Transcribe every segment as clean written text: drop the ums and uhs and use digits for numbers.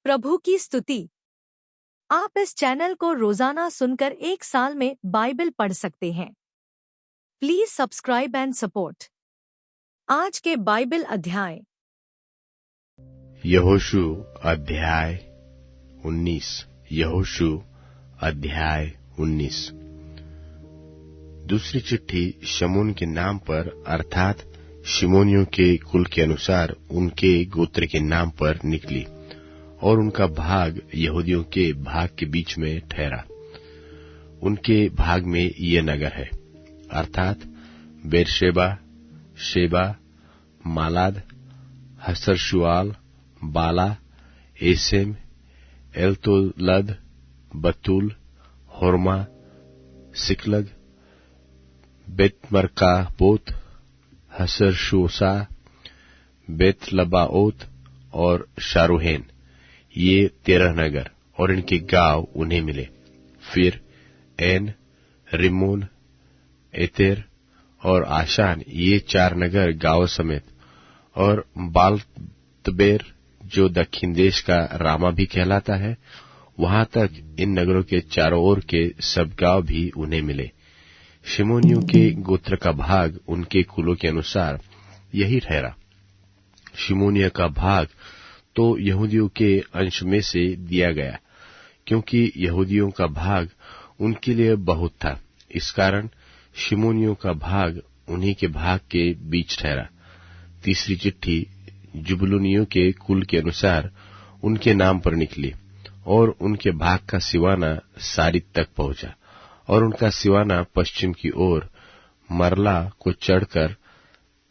प्रभु की स्तुति। आप इस चैनल को रोजाना सुनकर 1 साल में बाइबल पढ़ सकते हैं। Please subscribe and support. आज के बाइबल अध्याय यहोशू अध्याय 19। यहोशू अध्याय 19। दूसरी चिट्ठी शमून के नाम पर अर्थात शिमोनियों के कुल के अनुसार उनके गोत्र के नाम पर निकली और उनका भाग यहूदियों के भाग के बीच में ठहरा। उनके भाग में ये नगर है अर्थात बेरशेबा, शेबा, मालाद, हसरशुआल, बाला, एसेम, एलतोलद, बतूल, होरमा, सिकलग, बेतमरकाबोत, हसरशोसा, बेतलबाओत और शारूहेन। ये 13 नगर और इनके गांव उन्हें मिले। फिर एन, रिमोन, एतेर और आशान, ये 4 नगर गांव समेत, और बालतबेर जो दक्षिण देश का रामा भी कहलाता है, वहां तक इन नगरों के चारों ओर के सब गांव भी उन्हें मिले। शिमोनियों के गोत्र का भाग उनके कुलों के अनुसार यही ठहरा। शिमोनिया का भाग तो यहूदियों के अंश में से दिया गया, क्योंकि यहूदियों का भाग उनके लिए बहुत था। इस कारण शिमोनियों का भाग उन्हीं के भाग के बीच ठहरा। तीसरी चिट्ठी जुबलूनियों के कुल के अनुसार उनके नाम पर निकली और उनके भाग का सिवाना सारित तक पहुंचा, और उनका सिवाना पश्चिम की ओर मरला को चढ़कर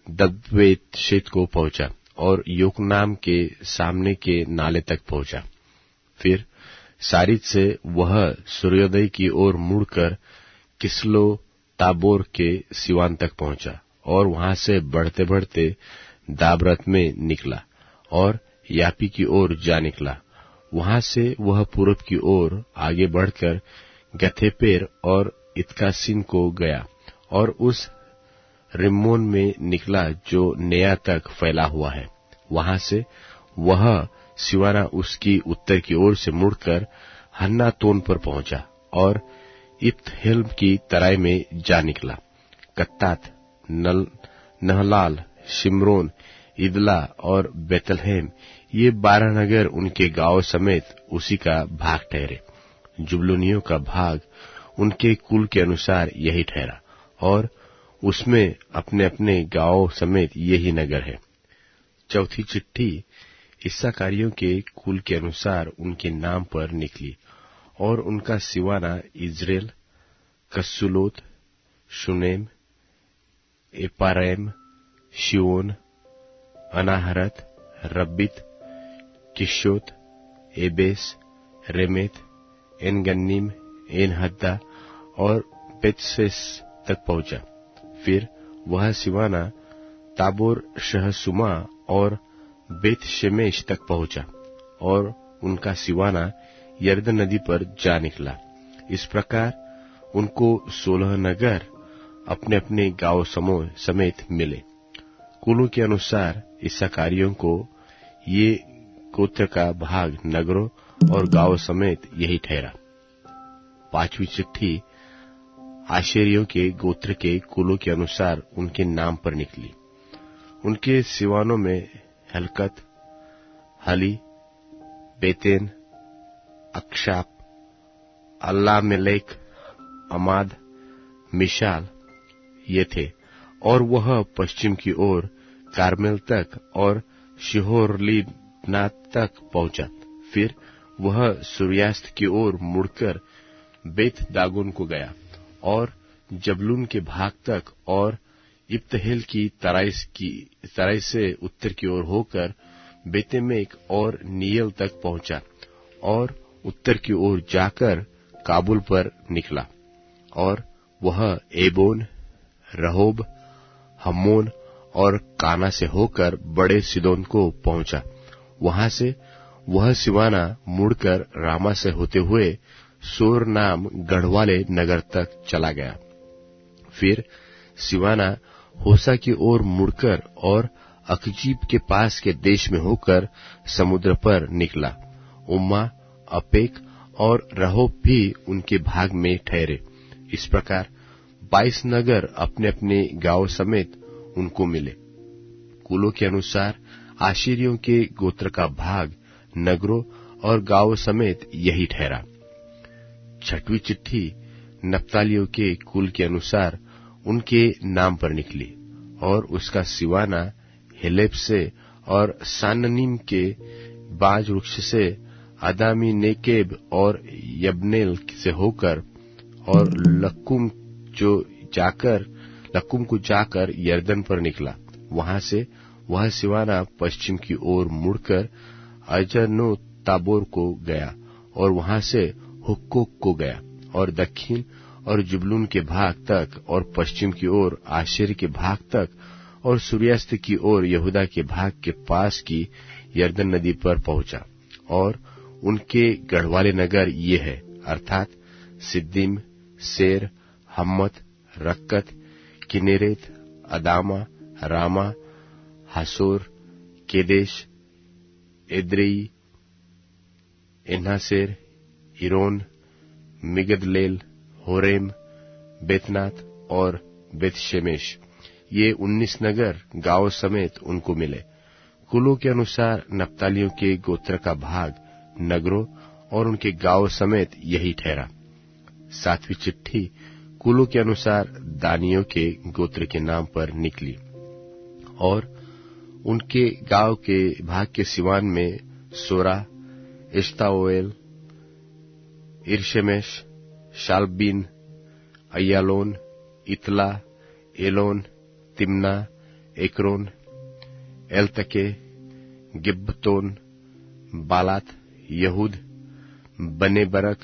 दब्बेतशेत को पहुंचा और योकनाम के सामने के नाले तक पहुंचा। फिर सारित से वह सूर्योदय की ओर मुड़कर किसलो ताबोर के सिवान तक पहुंचा और वहां से बढ़ते बढ़ते दाबरत में निकला और यापी की ओर जा निकला। वहां से वह पूरब की ओर आगे बढ़कर गथेपेर और इत्कासिन को गया और उस रिम्मोन में निकला जो नेया तक फैला हुआ है। वहां से वह सिवाना उसकी उत्तर की ओर से मुड़कर हन्नातोन पर पहुंचा और इप्तहेल की तराई में जा निकला। कत्तात, नहलाल, शिमरोन, इदला और बेतलहेम, ये 12 नगर उनके गांव समेत उसी का भाग ठहरे। जुबलूनियों का भाग उनके कुल के अनुसार यही ठहरा और उसमें अपने अपने गांव समेत यही नगर है। चौथी चिट्ठी इस्साकारियों के कुल के अनुसार उनके नाम पर निकली और उनका Siwana Israel, कस्सुलोत, शुनेम, एपारैम, शिओन, अनाहरत, रब्बित, किश्योत, Abyss, रेमेत, Engannim, Enhaddah और बेतसेस तक पहुंचा। फिर वह सिवाना ताबोर, शहसुमा और बेत शेमेश तक पहुंचा और उनका सिवाना यरदन नदी पर जा निकला। इस प्रकार उनको 16 नगर अपने अपने गांव समूह समेत मिले। कुलों के अनुसार इस्साकारियों को ये गोत्र का भाग नगरों और गांव समेत यही ठहरा। पांचवी चिट्ठी आशेरियों के गोत्र के कुलों के अनुसार उनके नाम पर निकली। उनके सिवानों में हलकत, हली, बेतेन, अक्षाप, अल्लामेलेक, अमाद, मिशाल ये थे, और वह पश्चिम की ओर कार्मेल तक और शिहोरलीनात तक पहुंचा। फिर वह सूर्यास्त की ओर मुड़कर बेत दागोन को गया और जबलून के भाग तक और इप्तहेल की तराई से उत्तर की ओर होकर बेतेमेक और नीयल तक पहुंचा और उत्तर की ओर जाकर काबुल पर निकला। और वह एबोन, रहोब, हम्मोन और काना से होकर बड़े सिदोन को पहुंचा। वहां से वह सिवाना मुड़कर रामा से होते हुए सोर नाम गढ़वाले नगर तक चला गया। फिर सिवाना होसा की ओर मुड़कर और अकजीब के पास के देश में होकर समुद्र पर निकला उम्मा, अपेक और रहोब भी उनके भाग में ठहरे। इस प्रकार 22 नगर अपने अपने गांव समेत उनको मिले। कुलों के अनुसार आशीरियों के गोत्र का भाग नगरों और गांवों समेत यही ठहरा। छठवीं चिट्ठी नप्तालियों के कुल के अनुसार उनके नाम पर निकली और उसका सिवाना हेलेब से और साननीम के बाज वृक्ष से, अदामी नेकेब और यब्नेल से होकर और लक्कुम को जाकर यर्दन पर निकला। वहां से वह सिवाना पश्चिम की ओर मुड़कर अजनो ताबोर को गया और वहां से हुक्कोक को गया और दक्षिण और जुबलून के भाग तक और पश्चिम की ओर आशेर के भाग तक और सूर्यास्त की ओर यहूदा के भाग के पास की यर्दन नदी पर पहुंचा। और उनके गढ़वाले नगर ये है, अर्थात सिद्दीम, सेर, हम्मत, रक्कत, किनेरेत, अदामा, रामा, हासोर, केदेश, Edrei, एन्हासेर, iron, Migdalel, Horem, Bethanath और बेतशेमेश। ये 19 नगर गांव समेत उनको मिले। कुलों के अनुसार नप्तालियों के गोत्र का भाग नगरों और उनके गांव समेत यही ठहरा। 7वीं चिट्ठी कुलों के अनुसार दानियों के गोत्र के नाम पर निकली और उनके गांव के भाग के सिवान में सोरा, एश्ताओएल, इर्शेमेश, शालबीन, अय्यालोन, इतला, एलोन, तिम्ना, एक्रोन, एलतके, गिब्बतोन, बालात, यहूद, बने बरक,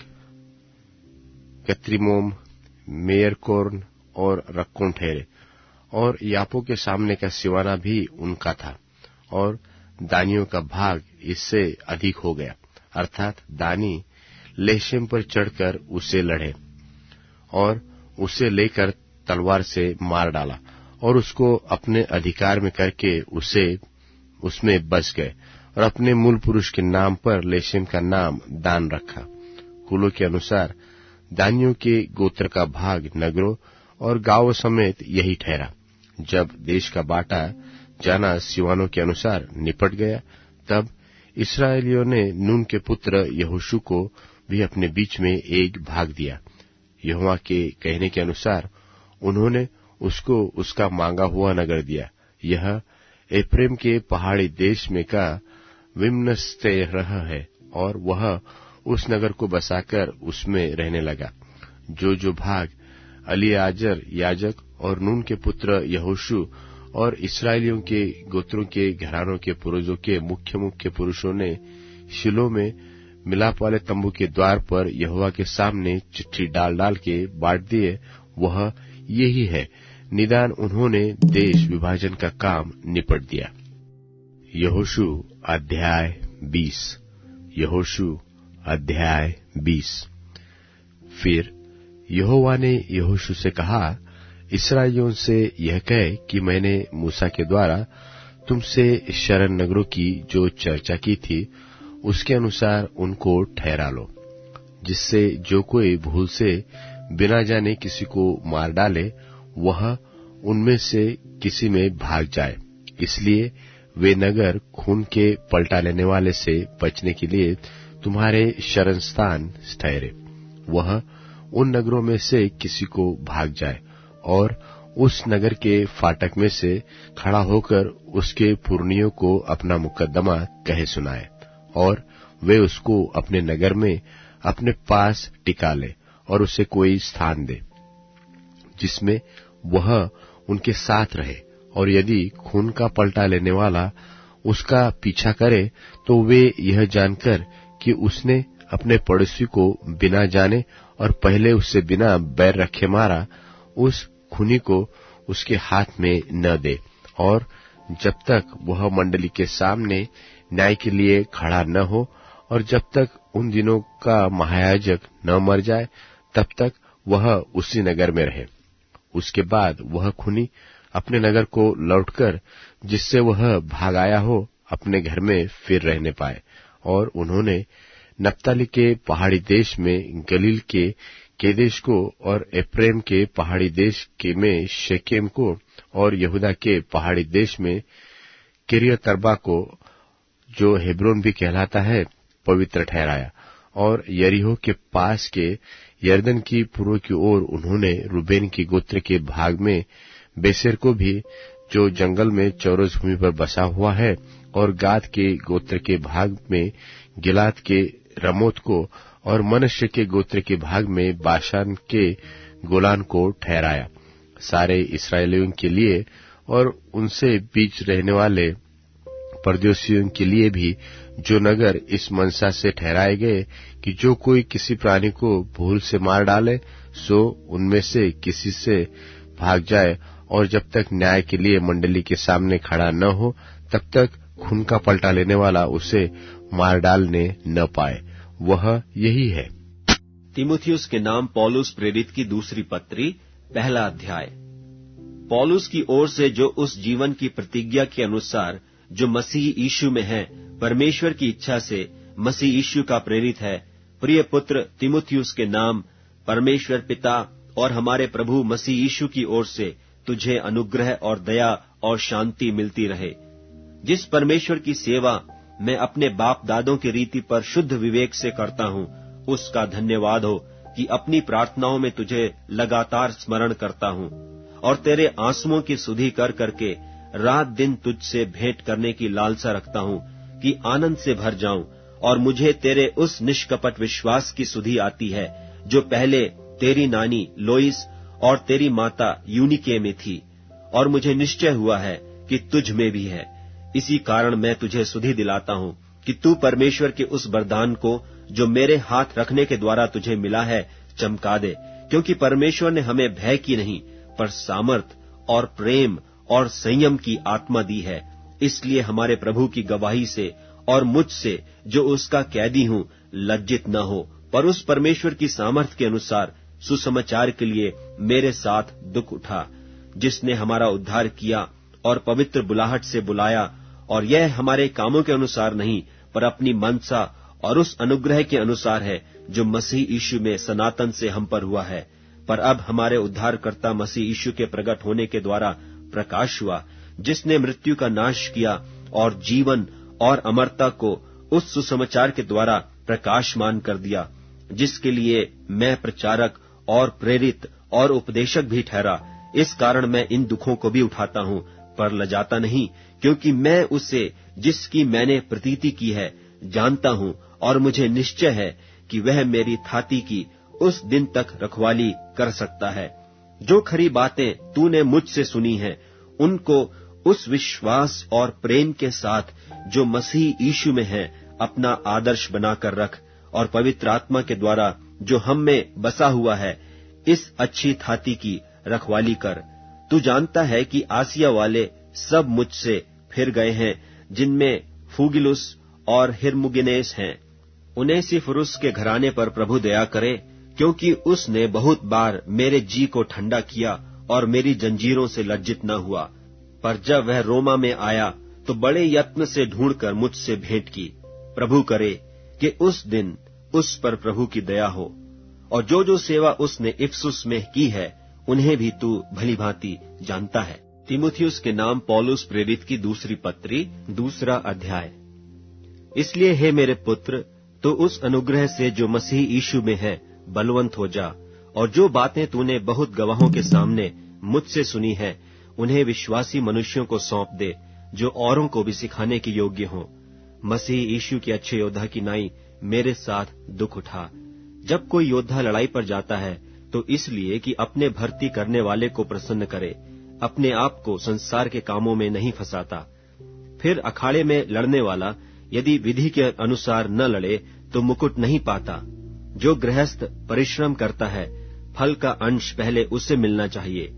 कत्रिमोम, मेयरकोर्न और रक्कोन ठहरे। और यापो के सामने का सिवाना भी उनका था और दानियों का भाग इससे अधिक हो गया, अर्थात दानी लेशेम पर चढ़कर उसे लड़े और उसे लेकर तलवार से मार डाला और उसको अपने अधिकार में करके उसमें बस गए और अपने मूल पुरुष के नाम पर लेशेम का नाम दान रखा। कुलों के अनुसार दानियों के गोत्र का भाग नगरों और गांवों समेत यही ठहरा। जब देश का बांटा जाना सिवानों के अनुसार निपट गया, तब इस्राएलियों ने नून के पुत्र यहोशू को भी अपने बीच में एक भाग दिया। यहोवा के कहने के अनुसार उन्होंने उसको उसका मांगा हुआ नगर दिया। यह एप्रेम के पहाड़ी देश में का विम्नस्तेरह है और वह उस नगर को बसाकर उसमें रहने लगा। जो भाग अलीआजर याजक और नून के पुत्र यहोशू और इस्राएलियों के गोत्रों के घरानों के पुरुषों के मुख्य पुरुषों ने शिलो में मिलाप वाले तंबू के द्वार पर यहोवा के सामने चिट्ठी डाल के बांट दिए, वह यही है। निदान उन्होंने देश विभाजन का काम निपट दिया। यहोशू अध्याय 20। यहोशू अध्याय 20। फिर यहोवा ने यहोशू से कहा, इस्राएलियों से यह कह कि मैंने मूसा के द्वारा तुमसे शरण नगरों की जो चर्चा की थी उसके अनुसार उनको ठहरा लो, जिससे जो कोई भूल से बिना जाने किसी को मार डाले वह उनमें से किसी में भाग जाए। इसलिए वे नगर खून के पलटा लेने वाले से बचने के लिए तुम्हारे शरण स्थान ठहरे। वह उन नगरों में से किसी को भाग जाए और उस नगर के फाटक में से खड़ा होकर उसके पुरनियों को अपना मुकद्दमा कहे सुनाए और वे उसको अपने नगर में अपने पास टिका ले और उसे कोई स्थान दे जिसमें वह उनके साथ रहे। और यदि खून का पलटा लेने वाला उसका पीछा करे तो वे यह जानकर कि उसने अपने पड़ोसी को बिना जाने और पहले उससे बिना बैर रखे मारा, उस खूनी को उसके हाथ में न दे। और जब तक वह मंडली के सामने न्याय के लिए खड़ा न हो और जब तक उन दिनों का महायाजक न मर जाए, तब तक वह उसी नगर में रहे। उसके बाद वह खूनी अपने नगर को लौटकर जिससे वह भाग आया हो अपने घर में फिर रहने पाए। और उन्होंने नप्ताली के पहाड़ी देश में गलील के केदेश को और एप्रेम के पहाड़ी देश के में शेकेम को और यहूदा के पहाड़ी देश में किरियतर्बा को, जो हेब्रोन भी कहलाता है, पवित्र ठहराया। और यरीहो के पास के यरदन की पूर्व की ओर उन्होंने रूबेन की गोत्र के भाग में बेसेर को भी, जो जंगल में चौरस भूमि पर बसा हुआ है, और गाद के गोत्र के भाग में गिलाद के रमोत को, और मनुष्य के गोत्र के भाग में बाशान के गोलान को ठहराया, सारे इस्राएलियों के लिए और उनसे बीच रहने वाले परदेशियों के लिए भी, जो नगर इस मनसा से ठहराए गए कि जो कोई किसी प्राणी को भूल से मार डाले, सो उनमें से किसी से भाग जाए, और जब तक न्याय के लिए मंडली के सामने खड़ा न हो, तब तक खून का पलटा लेने वाला उसे मार डालने न पाए। वह यही है। तीमुथियुस के नाम पौलुस प्रेरित की दूसरी पत्री, पहला अध्याय। पौलुस की ओर से, जो उस जीवन की प्रतिज्ञा के अनुसार जो मसीह यीशु में है, परमेश्वर की इच्छा से मसीह यीशु का प्रेरित है, प्रिय पुत्र तीमुथियुस के नाम परमेश्वर पिता और हमारे प्रभु मसीह यीशु की ओर से तुझे अनुग्रह और दया और शांति मिलती रहे। जिस परमेश्वर की सेवा मैं अपने बाप दादों की रीति पर शुद्ध विवेक से करता हूँ, उसका धन्यवाद हो कि अपनी प्रार्थनाओं में तुझे लगातार स्मरण करता हूँ और तेरे आंसुओं की सुधि कर करके रात दिन तुझसे भेंट करने की लालसा रखता हूँ कि आनंद से भर जाऊं। और मुझे तेरे उस निष्कपट विश्वास की सुधि आती है जो पहले तेरी नानी लोइस और तेरी माता यूनिके में थी, और मुझे निश्चय हुआ है कि तुझ में भी है। इसी कारण मैं तुझे सुधि दिलाता हूँ कि तू परमेश्वर के उस वरदान को जो मेरे हाथ रखने के द्वारा तुझे मिला है चमका दे, क्योंकि परमेश्वर ने हमें भय की नहीं पर सामर्थ और प्रेम और संयम की आत्मा दी है। इसलिए हमारे प्रभु की गवाही से और मुझसे, जो उसका कैदी हूँ, लज्जित न हो, पर उस परमेश्वर की सामर्थ के अनुसार सुसमाचार के लिए मेरे साथ दुख उठा, जिसने हमारा उद्धार किया और पवित्र बुलाहट से बुलाया, और यह हमारे कामों के अनुसार नहीं पर अपनी मनसा और उस अनुग्रह के अनुसार है जो मसीह यीशु में सनातन से हम पर हुआ है। पर अब हमारे उद्धारकर्ता मसीह यीशु के प्रकट होने के द्वारा प्रकाश हुआ, जिसने मृत्यु का नाश किया और जीवन और अमरता को उस सुसमाचार के द्वारा प्रकाशमान कर दिया, जिसके लिए मैं प्रचारक और प्रेरित और उपदेशक भी ठहरा। इस कारण मैं इन दुखों को भी उठाता हूँ, पर लजाता नहीं, क्योंकि मैं उसे जिसकी मैंने प्रतीति की है जानता हूँ, और मुझे निश्चय है कि वह मेरी थाती की उस दिन तक रखवाली कर सकता है। जो खरी बातें तूने मुझसे सुनी हैं, उनको उस विश्वास और प्रेम के साथ जो मसीह यीशु में है अपना आदर्श बनाकर रख, और पवित्र आत्मा के द्वारा जो हम में बसा हुआ है इस अच्छी थाती की रखवाली कर। तू जानता है कि आसिया वाले सब मुझसे फिर गए हैं, जिनमें फूगिलुस और हिरमुगिनेस हैं। उनेसिफुरुस के घराने पर प्रभु दया करे, क्योंकि उसने बहुत बार मेरे जी को ठंडा किया और मेरी जंजीरों से लज्जित न हुआ। पर जब वह रोमा में आया तो बड़े यत्न से ढूंढकर मुझसे भेंट की। प्रभु करे कि उस दिन उस पर प्रभु की दया हो, और जो जो सेवा उसने इफसुस में की है उन्हें भी तू भली भांति जानता है। तीमुथियुस के नाम पौलुस प्रेरित की दूसरी पत्री, दूसरा अध्याय। इसलिए हे मेरे पुत्र, तो उस अनुग्रह से जो मसीह यीशु में है बलवंत हो जा, और जो बातें तूने बहुत गवाहों के सामने मुझसे सुनी है उन्हें विश्वासी मनुष्यों को सौंप दे, जो औरों को भी सिखाने के योग्य हों। मसीह यीशु के अच्छे योद्धा की नाई मेरे साथ दुख उठा। जब कोई योद्धा लड़ाई पर जाता है तो इसलिए कि अपने भर्ती करने वाले को प्रसन्न करे, अपने आप को संसार के कामों में नहीं फंसाता। फिर अखाड़े में लड़ने वाला यदि विधि के अनुसार न लड़े तो मुकुट नहीं पाता। जो गृहस्थ परिश्रम करता है, फल का अंश पहले उससे मिलना चाहिए।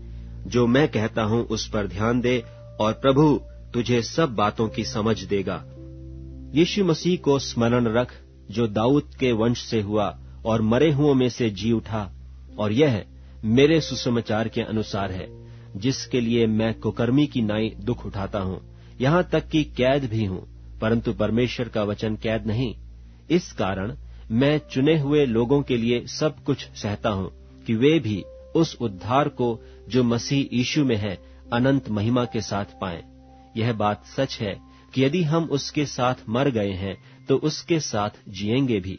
जो मैं कहता हूँ उस पर ध्यान दे, और प्रभु तुझे सब बातों की समझ देगा। यीशु मसीह को स्मरण रख, जो दाऊद के वंश से हुआ और मरे हुओं में से जी उठा, और यह मेरे सुसमाचार के अनुसार है, जिसके लिए मैं कुकर्मी की नाई दुख उठाता हूँ, यहाँ तक कि कैद भी हूँ, परंतु परमेश्वर का वचन कैद नहीं। इस कारण मैं चुने हुए लोगों के लिए सब कुछ सहता हूँ कि वे भी उस उद्धार को जो मसीह यीशु में है अनंत महिमा के साथ पाएं। यह बात सच है कि यदि हम उसके साथ मर गए हैं तो उसके साथ जिएंगे भी।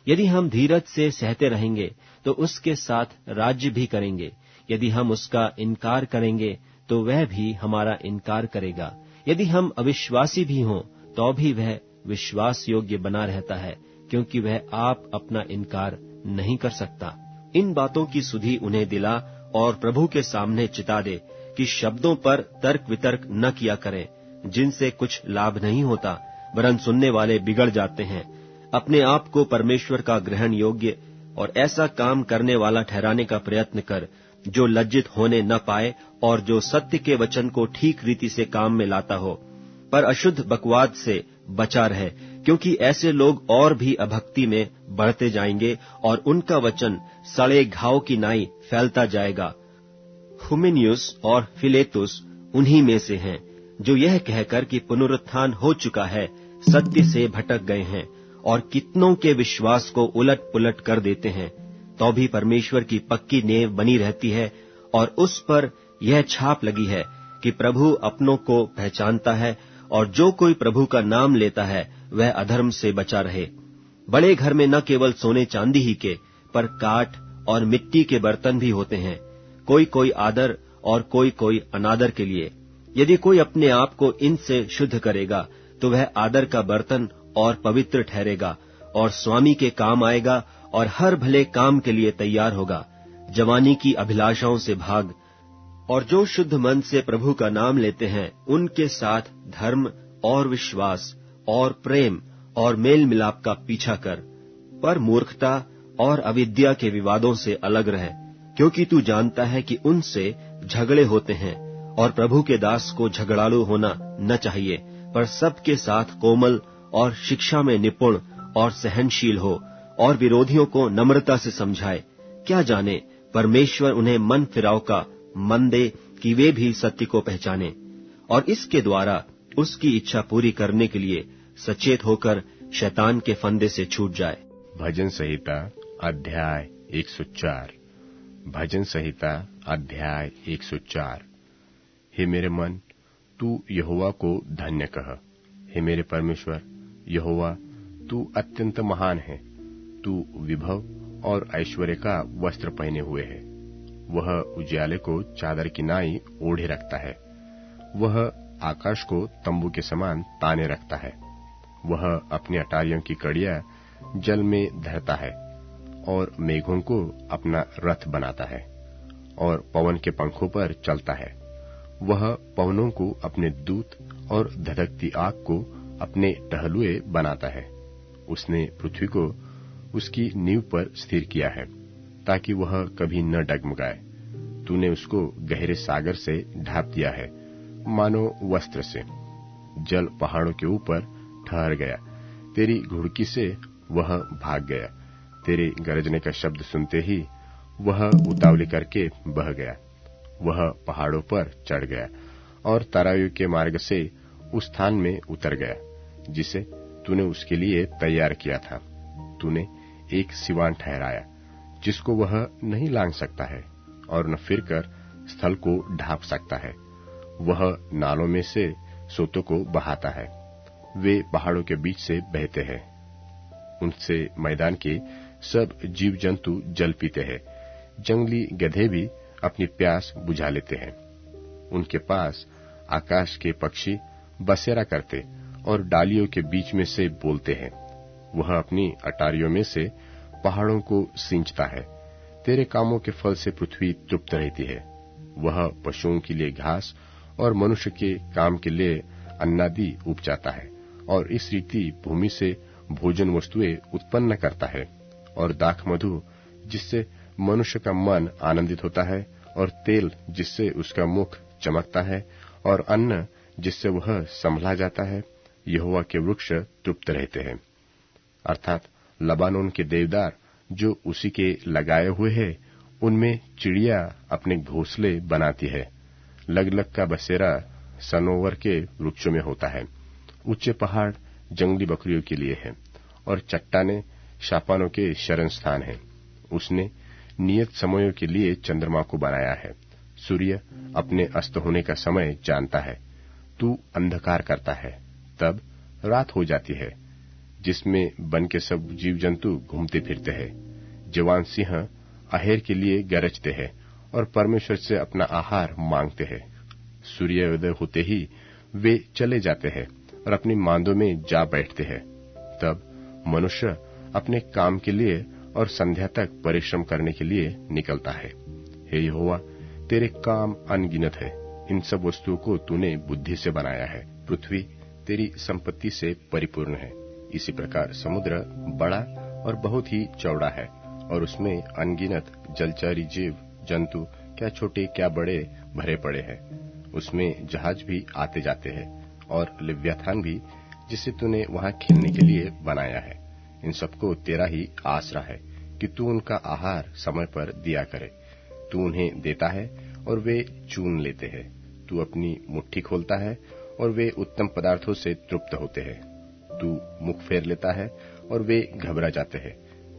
यदि हम धीरज से सहते रहेंगे तो उसके साथ राज्य भी करेंगे। यदि हम उसका इनकार करेंगे तो वह भी हमारा इनकार करेगा। यदि हम अविश्वासी भी हों तो भी वह विश्वास योग्य बना रहता है, क्योंकि वह आप अपना इनकार नहीं कर सकता। इन बातों की सुधि उन्हें दिला और प्रभु के सामने चिता दे कि शब्दों पर तर्क वितर्क न किया करें, जिनसे कुछ लाभ नहीं होता, वरन सुनने वाले बिगड़ जाते हैं। अपने आप को परमेश्वर का ग्रहण योग्य और ऐसा काम करने वाला ठहराने का प्रयत्न कर जो लज्जित होने न पाए और जो सत्य के वचन को ठीक रीति से काम में लाता हो। पर अशुद्ध बकवाद से बचा रहे, क्योंकि ऐसे लोग और भी अभक्ति में बढ़ते जाएंगे और उनका वचन सड़े घाव की नाई फैलता जाएगा। हुमिनियुस और फिलेतुस उन्हीं में से हैं, जो यह कहकर कि पुनरुत्थान हो चुका है सत्य से भटक गए हैं और कितनों के विश्वास को उलट पुलट कर देते हैं। तो भी परमेश्वर की पक्की नींव बनी रहती है और उस पर यह छाप लगी है कि प्रभु अपनों को पहचानता है और जो कोई प्रभु का नाम लेता है वह अधर्म से बचा रहे। बड़े घर में न केवल सोने चांदी ही के, पर काठ और मिट्टी के बर्तन भी होते हैं, कोई कोई आदर और कोई कोई अनादर के लिए। यदि कोई अपने आप को इनसे शुद्ध करेगा तो वह आदर का बर्तन और पवित्र ठहरेगा और स्वामी के काम आएगा और हर भले काम के लिए तैयार होगा। जवानी की अभिलाषाओं से भाग और जो शुद्ध मन से प्रभु का नाम लेते हैं उनके साथ धर्म और विश्वास और प्रेम और मेल मिलाप का पीछा कर। पर मूर्खता और अविद्या के विवादों से अलग रह, क्योंकि तू जानता है कि उनसे झगड़े होते हैं। और प्रभु के दास को झगड़ालू होना न चाहिए, पर सबके साथ कोमल और शिक्षा में निपुण और सहनशील हो और विरोधियों को नम्रता से समझाए। क्या जाने परमेश्वर उन्हें मन फिराव का मन दे कि वे भी सत्य को पहचाने और इसके द्वारा उसकी इच्छा पूरी करने के लिए सचेत होकर शैतान के फंदे से छूट जाए। भजन संहिता अध्याय 104। भजन संहिता अध्याय 104। हे मेरे मन, तू यहोवा को धन्य कह। हे मेरे परमेश्वर यहोवा, तू अत्यंत महान है। तू विभव और ऐश्वर्य का वस्त्र पहने हुए है। वह उजियाले को चादर की नाई ओढ़े रखता है। वह आकाश को तंबू के समान ताने रखता है। वह अपनी अटारियों की कड़ियां जल में धरता है और मेघों को अपना रथ बनाता है और पवन के पंखों पर चलता है। वह पवनों को अपने दूत और धधकती आग को अपने टहलुए बनाता है। उसने पृथ्वी को उसकी नींव पर स्थिर किया है, ताकि वह कभी न डगमगाए। तूने उसको गहरे सागर से ढांप दिया है, मानो वस्त्र से। जल पहाड़ों के ऊपर ठहर गया, तेरी घुड़की से वह भाग गया। तेरे गरजने का शब्द सुनते ही वह उतावली करके बह गया। वह पहाड़ों पर चढ़ गया और तराई के मार्ग से उस स्थान में उतर गया जिसे तूने उसके लिए तैयार किया था। तूने एक सिवान ठहराया जिसको वह नहीं लांघ सकता है और न फिरकर स्थल को ढांप सकता है। वह नालों में से सोतों को बहाता है, वे पहाड़ों के बीच से बहते हैं। उनसे मैदान के सब जीव जंतु जल पीते हैं। जंगली गधे भी अपनी प्यास बुझा लेते हैं। उनके पास आकाश के पक्षी बसेरा करते और डालियों के बीच में से बोलते हैं। वह अपनी अटारियों में से पहाड़ों को सींचता है। तेरे कामों के फल से पृथ्वी तृप्त रहती है। वह पशुओं के लिए घास और मनुष्य के काम के लिए अन्नादि उपजाता है और इस रीति भूमि से भोजन वस्तुएं उत्पन्न करता है। और दाख मधु जिससे मनुष्य का मन आनंदित होता है और तेल जिससे उसका मुख चमकता है और अन्न जिससे वह संभला जाता है, यहोवा के वृक्ष तृप्त रहते हैं। अर्थात लबानोन के देवदार जो उसी के लगाए हुए हैं, उनमें चिड़िया अपने घोंसले बनाती है। लगलग का बसेरा सनोवर के वृक्षों में होता है। ऊंचे पहाड़ जंगली बकरियों के लिए हैं और चट्टाने शापानों के शरण स्थान है। उसने नियत समयों के लिए चंद्रमा को बनाया है। सूर्य अपने अस्त होने का समय जानता है। तू अंधकार करता है, तब रात हो जाती है, जिसमें वन के सब जीव जंतु घूमते फिरते हैं। जवान सिंह आहेर के लिए गरजते हैं और परमेश्वर से अपना आहार मांगते हैं। सूर्योदय होते ही वे चले जाते हैं और अपनी मांदों में जा बैठते हैं। तब मनुष्य अपने काम के लिए और संध्या तक परिश्रम करने के लिए निकलता है। हे यहोवा, तेरे काम अनगिनत है। इन सब वस्तुओं को तूने बुद्धि से बनाया है। पृथ्वी तेरी संपत्ति से परिपूर्ण है। इसी प्रकार समुद्र बड़ा और बहुत ही चौड़ा है और उसमें अनगिनत जलचरी जीव जंतु, क्या छोटे क्या बड़े, भरे पड़े हैं। उसमें जहाज भी आते जाते हैं और लिव्याथान भी, जिसे तूने वहां खेलने के लिए बनाया है। इन सबको तेरा ही आसरा है कि तू उनका आहार समय पर दिया करे। तू उन्हें देता है और वे चून लेते हैं। तू अपनी मुट्ठी खोलता है और वे उत्तम पदार्थों से तृप्त होते हैं। तू मुख फेर लेता है और वे घबरा जाते हैं।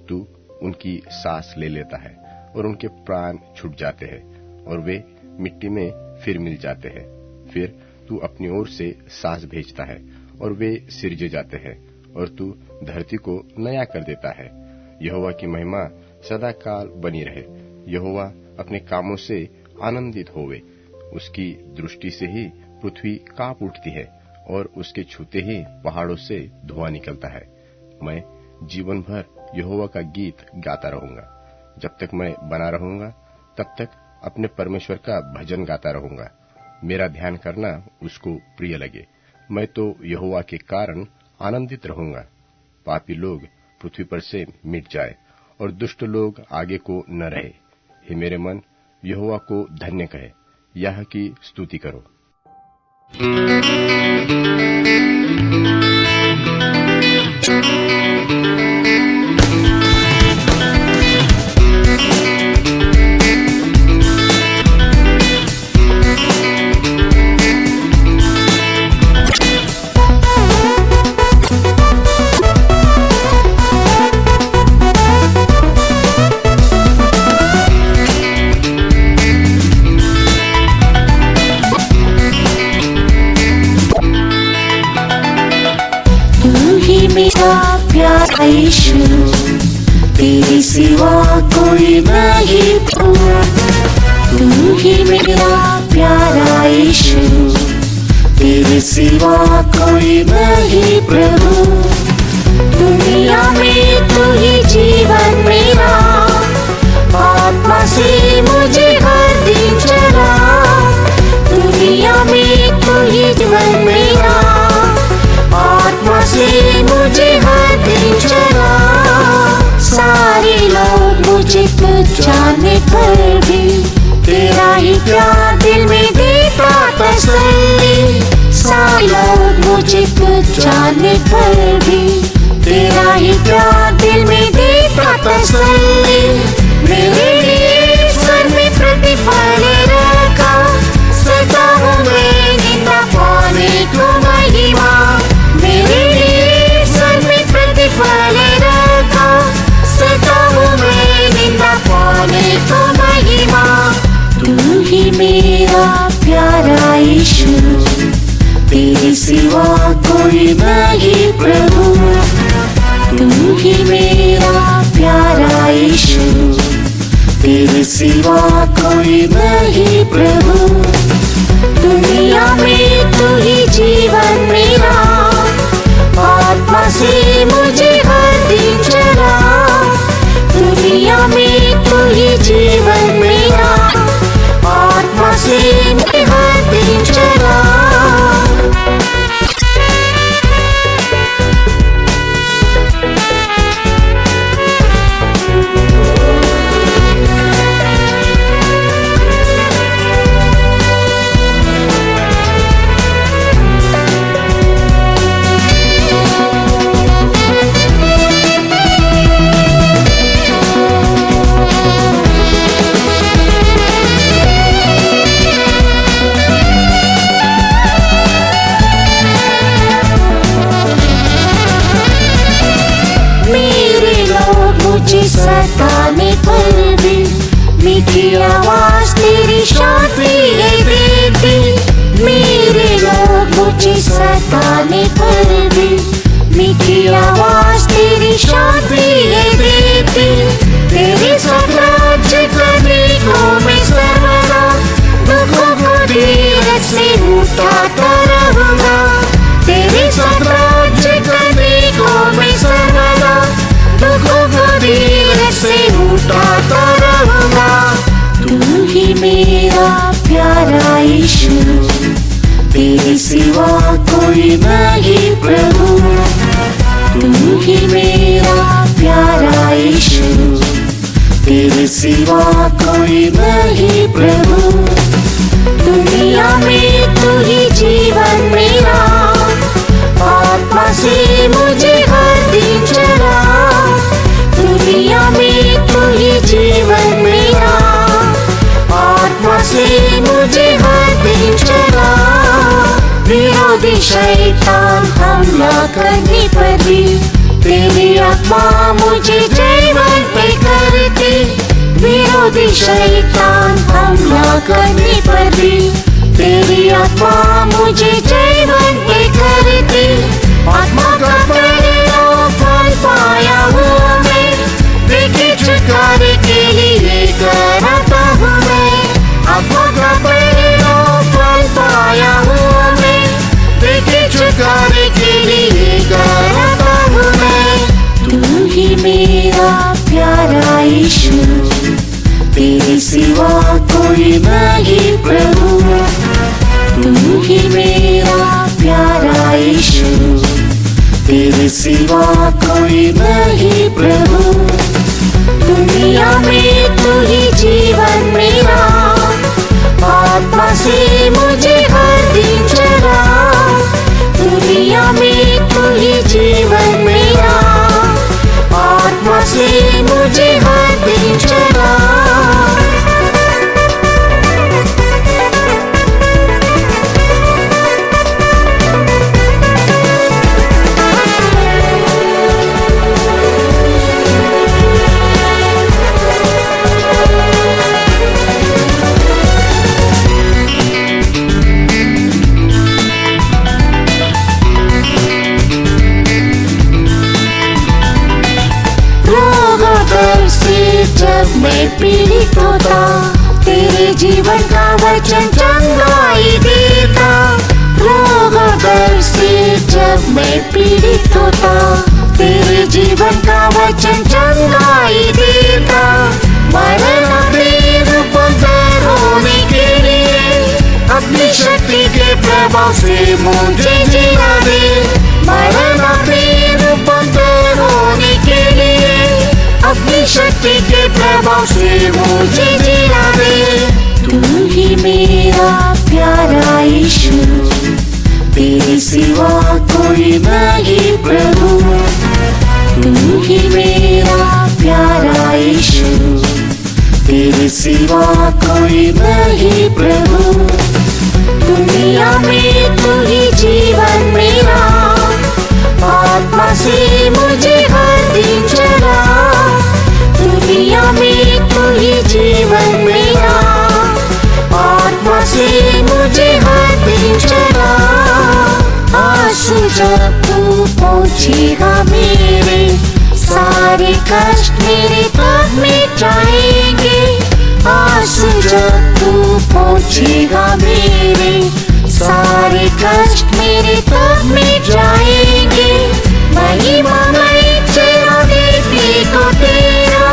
तू उनकी सांस ले लेता है और उनके प्राण छूट जाते हैं और वे मिट्टी में फिर मिल जाते हैं। फिर तू अपनी ओर से सांस भेजता है और वे सिरजे जाते हैं और तू धरती को नया कर देता है। यहोवा की महिमा सदा काल बनी रहे। यहोवा अपने कामों से आनंदित होवे। उसकी दृष्टि से ही पृथ्वी कांप उठती है और उसके छूते ही पहाड़ों से धुआं निकलता है। मैं जीवन भर यहोवा का गीत गाता रहूंगा। जब तक मैं बना रहूंगा तब तक अपने परमेश्वर का भजन गाता रहूंगा। मेरा ध्यान करना उसको प्रिय लगे। मैं तो यहोवा के कारण आनंदित रहूंगा। पापी लोग पृथ्वी पर से मिट जाए और दुष्ट लोग आगे को न रहे। हे मेरे मन, यहोवा को धन्य कहे, यह की स्तुति करो। प्यारा यीशु, तेरी सिवा कोई नहीं प्रभु। तू ही मेरा प्यारा यीशु, तेरे सिवा कोई नहीं प्रभु। दुनिया में तू ही जीवन मेरा, आत्मा से मुझे हर दिन चला। दुनिया में तू ही जीवन मेरा, आत्मा से मुझे हर दिन चला। सारे लोग मुझे जाने पर भी तेरा ही प्यार दिल में देता तसल्ली। सारे लोग मुझे जाने पर भी तेरा ही प्यार दिल में देता तसल्ली। मेरे लिए स्वर में प्रतिफल रखा, सदा हूँ मैं निंदा पाने को महिमा। मेरे लिए स्वर में प्रतिफल रखा, सदा हूँ मैं निंदा पाने को महिमा। तू ही मेरा प्यारा यीशु, तेरे सिवा कोई नहीं प्रभु। तू ही मेरा प्यारा यीशु, तेरे सिवा कोई नहीं प्रभु। दुनिया में तू ही जीवन मेरा, आत्मा से मुझे हर दिन चला। दुनिया में तू ही जीवन मेरा, आत्मा से मुझे हर दिन चला। मुझे सताने पर भी मीठी आवाज तेरी शांति है देती। मेरे लोग मुझे सताने पर भी मीठी आवाज तेरी शांति है देती। तेरे स्वराज्य करने को मैं सर्वदा दुखों को धीरे से उठाता रहूंगा। तेरे स्वराज्य करने को मैं सर्वदा दुखों को धीरे से उठाता रहूंगा। तू ही मेरा प्यारा यीशु, तेरे सिवा कोई नहीं प्रभु। तू ही मेरा प्यारा यीशु, तेरे सिवा कोई नहीं प्रभु। दुनिया में तू ही जीवन मेरा, आत्मा से मुझे हर दिन चला। दुनिया में तू ही जीवन मेरा, आत्मा से मुझे हर दिन चला। विरोधी शैतान हमला करने पर भी तेरी आत्मा मुझे जयवंत करती। विरोधी शैतान हमला करने पर भी तेरी आत्मा मुझे जयवंत करती। आत्मा का परिणाम फल पाया हूँ मैं, देखे छुटकारे के लिए कराता हूँ मैं। आत्मा का परिणाम फल पाया हूँ मैं, देखे छुटकारे के लिए कराता हूँ मैं। तू ही मेरा प्यारा यीशु, तेरे सिवा कोई नहीं प्रभु। तू ही मेरा प्यारा यीशु, तेरे सिवा कोई नहीं प्रभु। दुनिया में तू ही जीवन मेरा, आत्मा से मुझे हर दिन चला। दुनिया में तू ही जीवन मेरा, आत्मा से मुझे हर दिन चला। जब मैं पीड़ित होता, तेरे जीवन का वचन चंगाई देता। रोग दर्द से जब मैं पीड़ित होता, तेरे जीवन का वचन चंगाई देता। मरण अपने रूपांतर होने के लिए अपनी शक्ति के प्रभाव से मुझे जिला दे। मरण अपने रूपांतर होने के लिए अपनी शक्ति के प्रभाव से मुझे जिला दे। तू ही मेरा प्यारा यीशु, तेरे सिवा कोई नहीं प्रभु। तू ही मेरा प्यारा यीशु, तेरे सिवा कोई नहीं प्रभु। दुनिया में तू ही जीवन मेरा, आत्मा से मुझे हर दिन चला। दुनिया में तू ही जीवन मेरा, आत्मा से मुझे हर दिन चला। आंसू जब तू पहुँचेगा मेरे, सारे कष्ट मेरे तब मिट जाएंगे। आंसू जब तू पहुँचेगा मेरे, सारे कष्ट मेरे तब मिट जाएंगे। महिमामय चेहरा देखने को तेरा,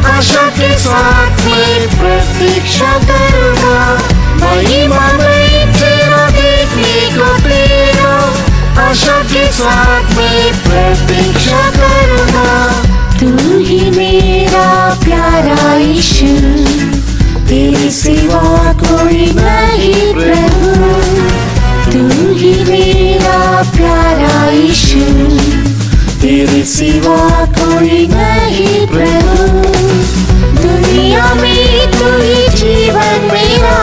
आशा के साथ मैं प्रतीक्षा करूँगा। महिमामय चेहरा देखने को तेरा, आशा के साथ मैं प्रतीक्षा करूँगा। तू ही मेरा प्यारा यीशु, तेरे सिवा कोई नहीं प्रभु। तू ही मेरा प्यारा यीशु, तेरे सिवा कोई नहीं प्रभु। दुनिया में तू ही जीवन मेरा,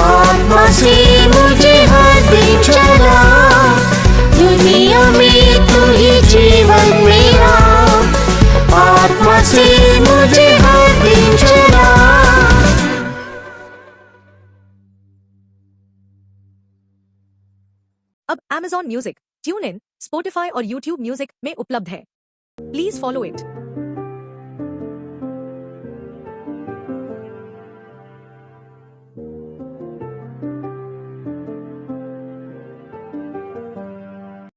आत्मा से मुझे हर दिन चला। दुनिया में तू ही जीवन मेरा, आत्मा अब Amazon music, tune in, Spotify और YouTube म्यूजिक में उपलब्ध है। Please follow it.